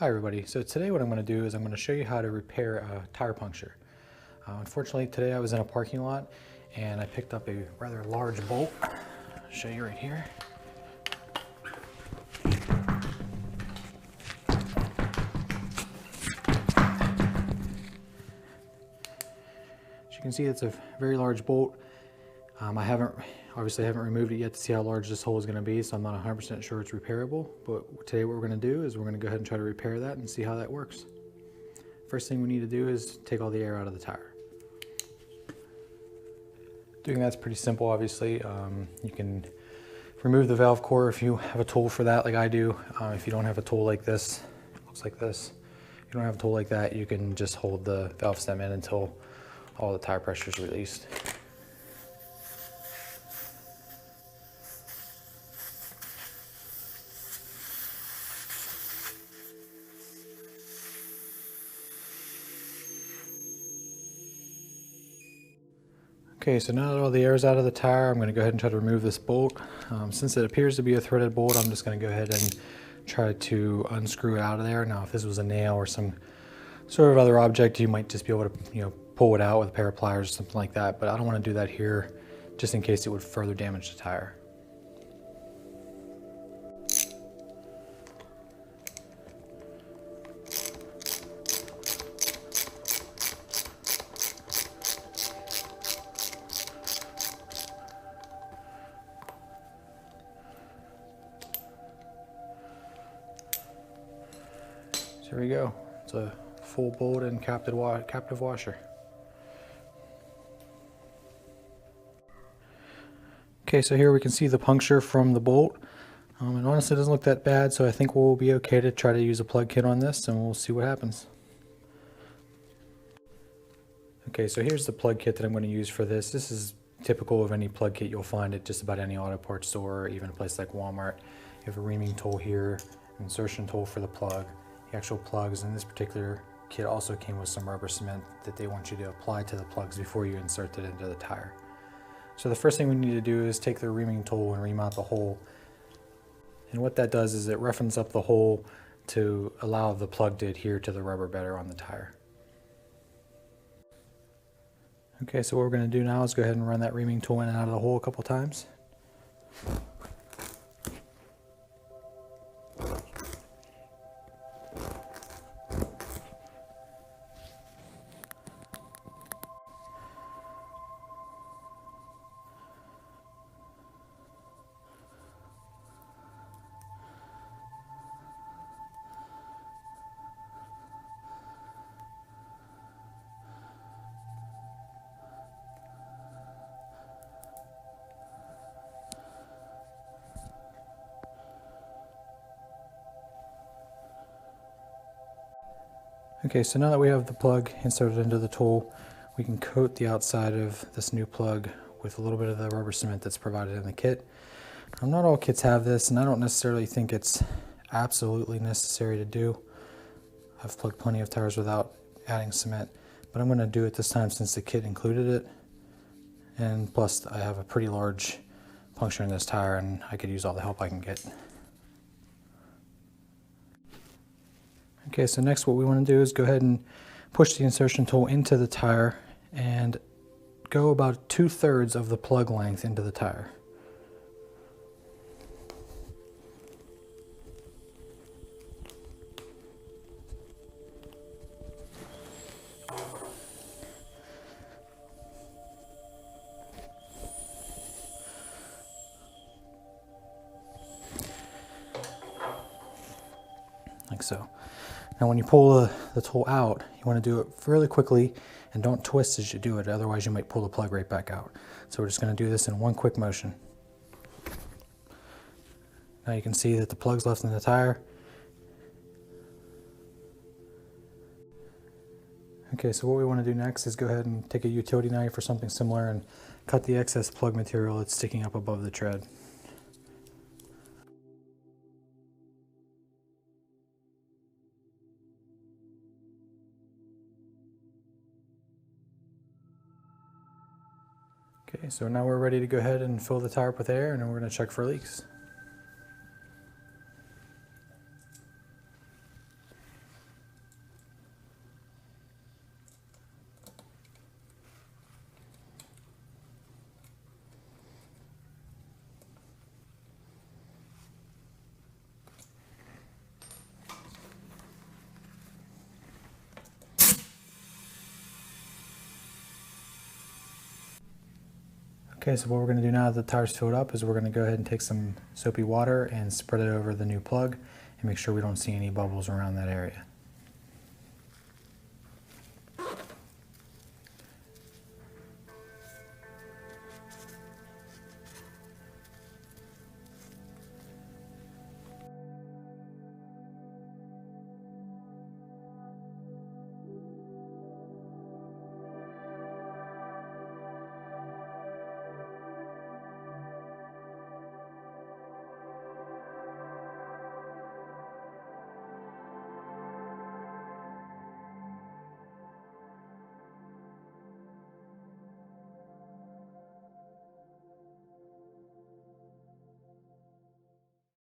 Hi everybody, so today what I'm going to do is I'm going to show you how to repair a tire puncture. Unfortunately today I was in a parking lot and I picked up a rather large bolt. I'll show you right here. As you can see, it's a very large bolt. I obviously haven't removed it yet to see how large this hole is going to be, so I'm not 100% sure it's repairable. But today what we're going to do is we're going to go ahead and try to repair that and see how that works. First thing we need to do is take all the air out of the tire. Doing that's pretty simple, obviously. You can remove the valve core if you have a tool for that, like I do. If you don't have a tool like this, it looks like this. If you don't have a tool like that, you can just hold the valve stem in until all the tire pressure is released. Okay, so now that all the air is out of the tire, I'm going to go ahead and try to remove this bolt. Since it appears to be a threaded bolt, I'm just going to go ahead and try to unscrew it out of there. Now, if this was a nail or some sort of other object, you might just be able to, pull it out with a pair of pliers or something like that. But I don't want to do that here, just in case it would further damage the tire. So here we go. It's a full bolt and captive washer. Okay, so here we can see the puncture from the bolt. And honestly, it doesn't look that bad, so I think we'll be okay to try to use a plug kit on this, and we'll see what happens. Okay, so here's the plug kit that I'm going to use for this. This is typical of any plug kit you'll find at just about any auto parts store, or even a place like Walmart. You have a reaming tool here, an insertion tool for the plug. The actual plugs in this particular kit also came with some rubber cement that they want you to apply to the plugs before you insert it into the tire. So the first thing we need to do is take the reaming tool and ream out the hole. And what that does is it roughens up the hole to allow the plug to adhere to the rubber better on the tire. Okay, so what we're going to do now is go ahead and run that reaming tool in and out of the hole a couple times. Okay, so now that we have the plug inserted into the tool, we can coat the outside of this new plug with a little bit of the rubber cement that's provided in the kit. Not all kits have this, and I don't necessarily think it's absolutely necessary to do. I've plugged plenty of tires without adding cement, but I'm going to do it this time since the kit included it. And plus, I have a pretty large puncture in this tire, and I could use all the help I can get. Okay, so next what we want to do is go ahead and push the insertion tool into the tire and go about 2/3 of the plug length into the tire. Like so. Now when you pull the tool out, you want to do it fairly quickly and don't twist as you do it, otherwise you might pull the plug right back out. So we're just going to do this in one quick motion. Now you can see that the plug's left in the tire. Okay, so what we want to do next is go ahead and take a utility knife or something similar and cut the excess plug material that's sticking up above the tread. Okay, so now we're ready to go ahead and fill the tire up with air, and then we're going to check for leaks. Okay, so what we're going to do now that the tire's filled up is we're going to go ahead and take some soapy water and spread it over the new plug and make sure we don't see any bubbles around that area.